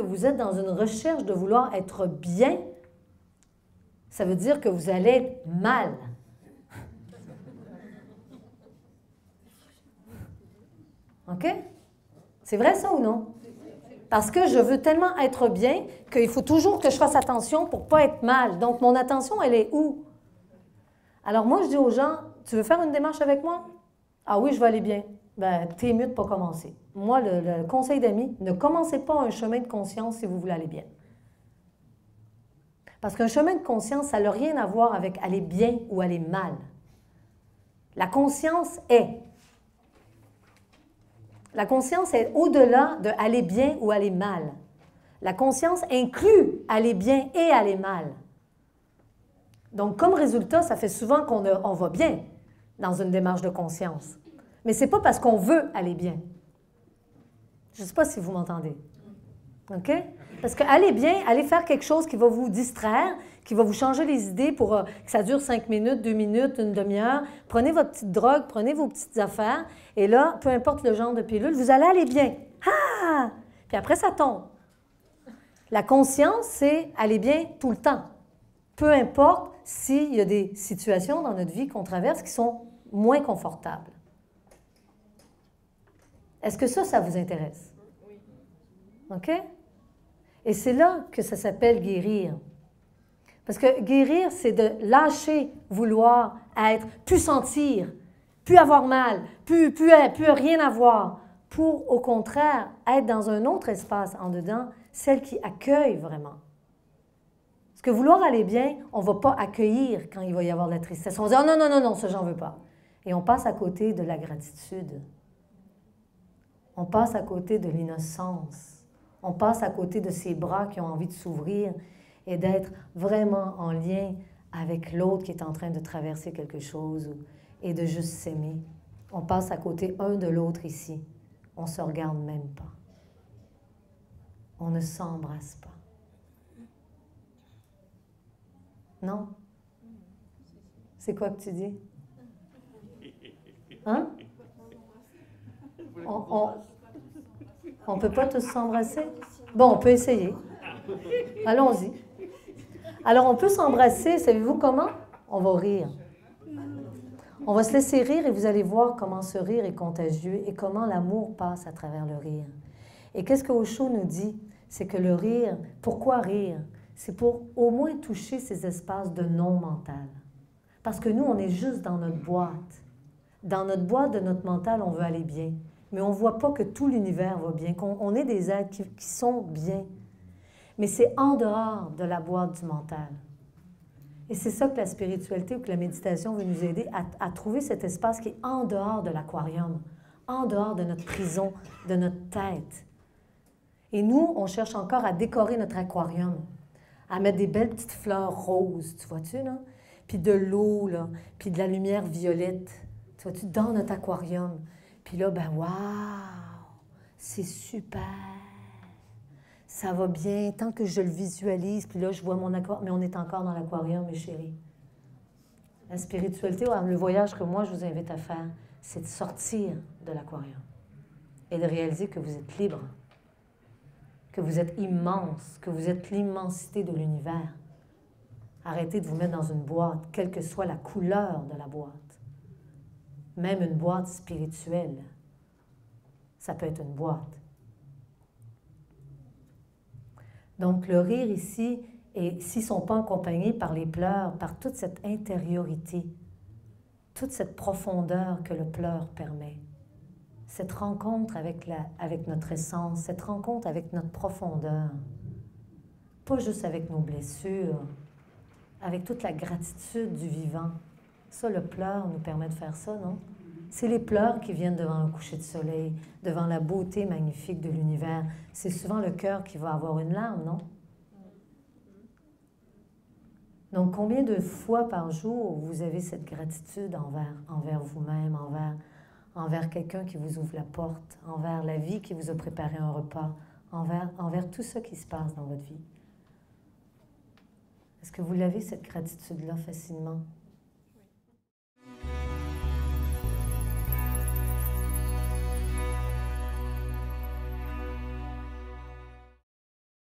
vous êtes dans une recherche de vouloir être bien, ça veut dire que vous allez être mal. OK? C'est vrai ça ou non? Parce que je veux tellement être bien qu'il faut toujours que je fasse attention pour ne pas être mal. Donc, mon attention, elle est où? Alors, moi, je dis aux gens, tu veux faire une démarche avec moi? Ah oui, je vais aller bien. Ben, t'es mieux de ne pas commencer. Moi, le conseil d'amis, ne commencez pas un chemin de conscience si vous voulez aller bien. Parce qu'un chemin de conscience, ça n'a rien à voir avec aller bien ou aller mal. La conscience est. La conscience est au-delà de aller bien ou aller mal. La conscience inclut aller bien et aller mal. Donc, comme résultat, ça fait souvent qu'on va bien dans une démarche de conscience. Mais ce n'est pas parce qu'on veut aller bien. Je ne sais pas si vous m'entendez. OK? Parce que aller bien, aller faire quelque chose qui va vous distraire, qui va vous changer les idées pour que ça dure 5 minutes, 2 minutes, une demi-heure. Prenez votre petite drogue, prenez vos petites affaires, et là, peu importe le genre de pilule, vous allez aller bien. Ah! Puis après, ça tombe. La conscience, c'est aller bien tout le temps. Peu importe s'il y a des situations dans notre vie qu'on traverse qui sont moins confortables. Est-ce que ça vous intéresse? Oui. OK? Et c'est là que ça s'appelle guérir. Parce que guérir, c'est de lâcher vouloir être, plus sentir, plus avoir mal, plus rien avoir, pour, au contraire, être dans un autre espace en dedans, celle qui accueille vraiment. Parce que vouloir aller bien, on ne va pas accueillir quand il va y avoir de la tristesse. On va dire, oh, non, non, non, non, ça, j'en veux pas. Et on passe à côté de la gratitude. On passe à côté de l'innocence. On passe à côté de ces bras qui ont envie de s'ouvrir et d'être vraiment en lien avec l'autre qui est en train de traverser quelque chose et de juste s'aimer. On passe à côté un de l'autre ici. On ne se regarde même pas. On ne s'embrasse pas. Non? C'est quoi que tu dis? Hein? On ne peut pas tous s'embrasser? Bon, on peut essayer. Allons-y. Alors, on peut s'embrasser, savez-vous comment? On va rire. On va se laisser rire et vous allez voir comment ce rire est contagieux et comment l'amour passe à travers le rire. Et qu'est-ce que Osho nous dit? C'est que le rire, pourquoi rire? C'est pour au moins toucher ces espaces de non-mental. Parce que nous, on est juste dans notre boîte. Dans notre boîte de notre mental, on veut aller bien. Mais on ne voit pas que tout l'univers va bien, qu'on est des êtres qui sont bien. Mais c'est en dehors de la boîte du mental. Et c'est ça que la spiritualité ou que la méditation veut nous aider à trouver cet espace qui est en dehors de l'aquarium, en dehors de notre prison, de notre tête. Et nous, on cherche encore à décorer notre aquarium, à mettre des belles petites fleurs roses, tu vois-tu, là? Puis de l'eau, là, puis de la lumière violette, tu vois-tu, dans notre aquarium. Puis là, ben, waouh, c'est super, ça va bien, tant que je le visualise, puis là, je vois mon aquarium, mais on est encore dans l'aquarium, mes chéris. La spiritualité, le voyage que moi, je vous invite à faire, c'est de sortir de l'aquarium et de réaliser que vous êtes libre, que vous êtes immense, que vous êtes l'immensité de l'univers. Arrêtez de vous mettre dans une boîte, quelle que soit la couleur de la boîte. Même une boîte spirituelle, ça peut être une boîte. Donc, le rire ici, et s'ils ne sont pas accompagnés par les pleurs, par toute cette intériorité, toute cette profondeur que le pleur permet, cette rencontre avec notre essence, cette rencontre avec notre profondeur, pas juste avec nos blessures, avec toute la gratitude du vivant. Ça, le pleur nous permet de faire ça, non? C'est les pleurs qui viennent devant un coucher de soleil, devant la beauté magnifique de l'univers. C'est souvent le cœur qui va avoir une larme, non? Donc, combien de fois par jour vous avez cette gratitude envers vous-même, envers quelqu'un qui vous ouvre la porte, envers la vie qui vous a préparé un repas, envers tout ce qui se passe dans votre vie? Est-ce que vous l'avez, cette gratitude-là, facilement?